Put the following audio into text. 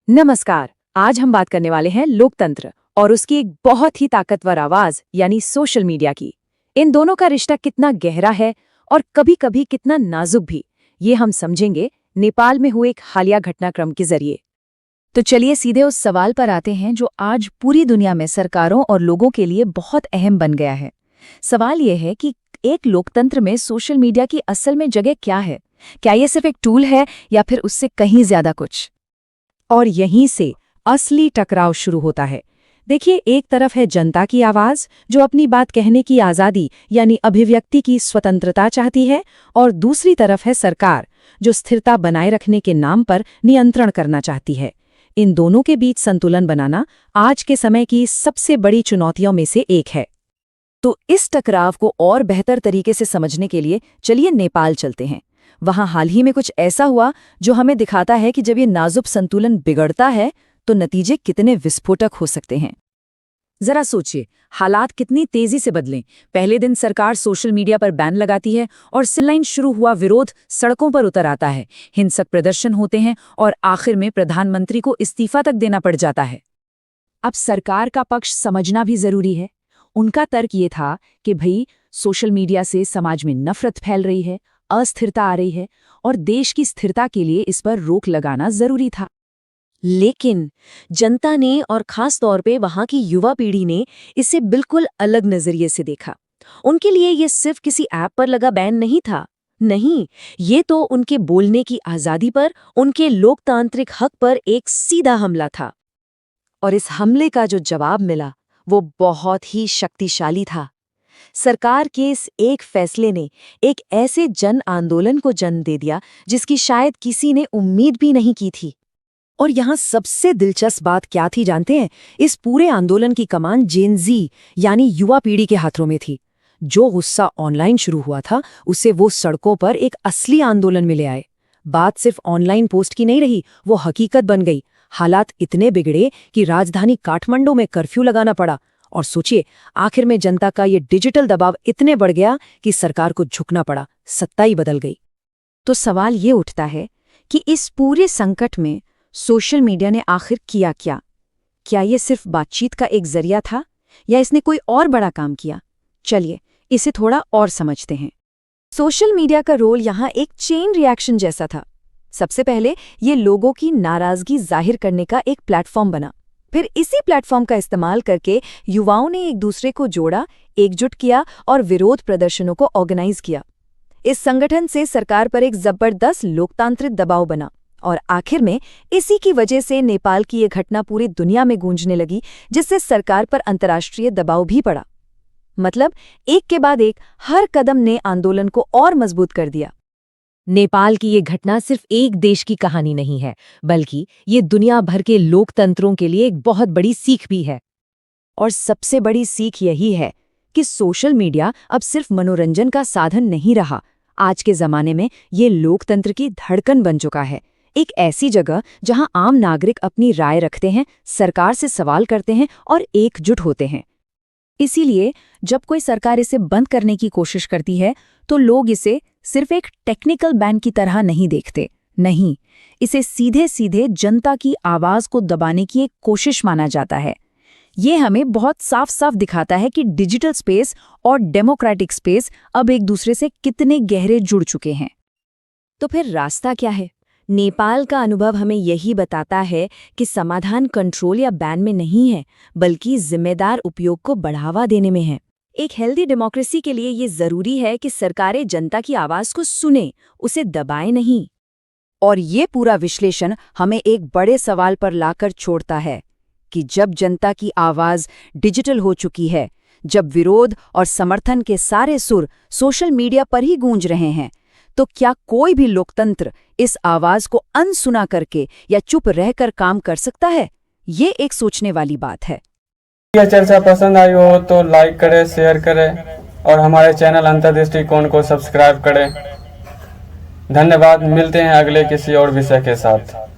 नमस्कार। आज हम बात करने वाले हैं लोकतंत्र और उसकी एक बहुत ही ताकतवर आवाज यानी सोशल मीडिया की। इन दोनों का रिश्ता कितना गहरा है और कभी-कभी कितना नाजुक भी, ये हम समझेंगे नेपाल में हुए एक हालिया घटनाक्रम के जरिए। तो चलिए सीधे उस सवाल पर आते हैं जो आज पूरी दुनिया में सरकारों और लोगों के लिए बहुत अहम बन गया है। सवाल ये है कि एक लोकतंत्र में सोशल मीडिया की असल में जगह क्या है? क्या ये सिर्फ एक टूल है या फिर उससे कहीं ज्यादा कुछ? और यहीं से असली टकराव शुरू होता है। देखिए, एक तरफ है जनता की आवाज जो अपनी बात कहने की आजादी यानी अभिव्यक्ति की स्वतंत्रता चाहती है, और दूसरी तरफ है सरकार जो स्थिरता बनाए रखने के नाम पर नियंत्रण करना चाहती है। इन दोनों के बीच संतुलन बनाना आज के समय की सबसे बड़ी चुनौतियों में से एक है। तो इस टकराव को और बेहतर तरीके से समझने के लिए चलिए नेपाल चलते हैं। वहां हाल ही में कुछ ऐसा हुआ जो हमें दिखाता है कि जब ये नाजुक संतुलन बिगड़ता है तो नतीजे कितने विस्फोटक हो सकते हैं। जरा सोचिए, हालात कितनी तेजी से बदलें। पहले दिन सरकार सोशल मीडिया पर बैन लगाती है और सिलाइन शुरू हुआ विरोध सड़कों पर उतर आता है, हिंसक प्रदर्शन होते हैं और आखिर में प्रधानमंत्री को इस्तीफा तक देना पड़ जाता है। अब सरकार का पक्ष समझना भी जरूरी है। उनका तर्क ये था कि भाई, सोशल मीडिया से समाज में नफरत फैल रही है, अस्थिरता आ रही है और देश की स्थिरता के लिए इस पर रोक लगाना जरूरी था। लेकिन जनता ने और खास तौर पे वहां की युवा पीढ़ी ने इसे बिल्कुल अलग नजरिए से देखा। उनके लिए ये सिर्फ किसी ऐप पर लगा बैन नहीं था। नहीं, ये तो उनके बोलने की आजादी पर, उनके लोकतांत्रिक हक पर एक सीधा हमला था। और इस हमले का जो जवाब मिला वो बहुत ही शक्तिशाली था। सरकार के इस एक फैसले ने एक ऐसे जन आंदोलन को जन्म दे दिया जिसकी शायद किसी ने उम्मीद भी नहीं की थी। और यहाँ सबसे दिलचस्प बात क्या थी जानते हैं? इस पूरे आंदोलन की कमान जेन ज़ी यानी युवा पीढ़ी के हाथों में थी। जो गुस्सा ऑनलाइन शुरू हुआ था उसे वो सड़कों पर एक असली आंदोलन में ले आए। बात सिर्फ ऑनलाइन पोस्ट की नहीं रही, वो हकीकत बन गई। हालात इतने बिगड़े कि राजधानी काठमांडू में कर्फ्यू लगाना पड़ा। और सोचिए, आखिर में जनता का ये डिजिटल दबाव इतने बढ़ गया कि सरकार को झुकना पड़ा, सत्ता ही बदल गई। तो सवाल ये उठता है कि इस पूरे संकट में सोशल मीडिया ने आखिर किया क्या? क्या ये सिर्फ बातचीत का एक जरिया था या इसने कोई और बड़ा काम किया? चलिए इसे थोड़ा और समझते हैं। सोशल मीडिया का रोल यहाँ एक चेन रिएक्शन जैसा था। सबसे पहले ये लोगों की नाराजगी जाहिर करने का एक प्लेटफॉर्म बना। फिर इसी प्लेटफॉर्म का इस्तेमाल करके युवाओं ने एक दूसरे को जोड़ा, एकजुट किया और विरोध प्रदर्शनों को ऑर्गेनाइज किया। इस संगठन से सरकार पर एक जबरदस्त लोकतांत्रिक दबाव बना और आखिर में इसी की वजह से नेपाल की ये घटना पूरी दुनिया में गूंजने लगी, जिससे सरकार पर अंतर्राष्ट्रीय दबाव भी पड़ा। मतलब एक के बाद एक हर कदम ने आंदोलन को और मजबूत कर दिया। नेपाल की ये घटना सिर्फ एक देश की कहानी नहीं है, बल्कि ये दुनिया भर के लोकतंत्रों के लिए एक बहुत बड़ी सीख भी है। और सबसे बड़ी सीख यही है कि सोशल मीडिया अब सिर्फ मनोरंजन का साधन नहीं रहा। आज के जमाने में ये लोकतंत्र की धड़कन बन चुका है। एक ऐसी जगह जहां आम नागरिक अपनी राय रखते हैं, सरकार से सवाल करते हैं और एकजुट होते हैं। इसीलिए जब कोई सरकार इसे बंद करने की कोशिश करती है तो लोग इसे सिर्फ एक टेक्निकल बैन की तरह नहीं देखते। नहीं, इसे सीधे सीधे जनता की आवाज को दबाने की एक कोशिश माना जाता है। ये हमें बहुत साफ साफ दिखाता है कि डिजिटल स्पेस और डेमोक्रेटिक स्पेस अब एक दूसरे से कितने गहरे जुड़ चुके हैं। तो फिर रास्ता क्या है? नेपाल का अनुभव हमें यही बताता है कि समाधान कंट्रोल या बैन में नहीं है, बल्कि जिम्मेदार उपयोग को बढ़ावा देने में है। एक हेल्दी डेमोक्रेसी के लिए ये जरूरी है कि सरकारें जनता की आवाज को सुने, उसे दबाए नहीं। और ये पूरा विश्लेषण हमें एक बड़े सवाल पर लाकर छोड़ता है कि जब जनता की आवाज डिजिटल हो चुकी है, जब विरोध और समर्थन के सारे सुर सोशल मीडिया पर ही गूंज रहे हैं, तो क्या कोई भी लोकतंत्र इस आवाज को अनसुना करके या चुप रहकर काम कर सकता है? ये एक सोचने वाली बात है। यह चर्चा पसंद आई हो तो लाइक करें, शेयर करें और हमारे चैनल अंतर्दृष्टिकोण को सब्सक्राइब करें। धन्यवाद। मिलते हैं अगले किसी और विषय के साथ।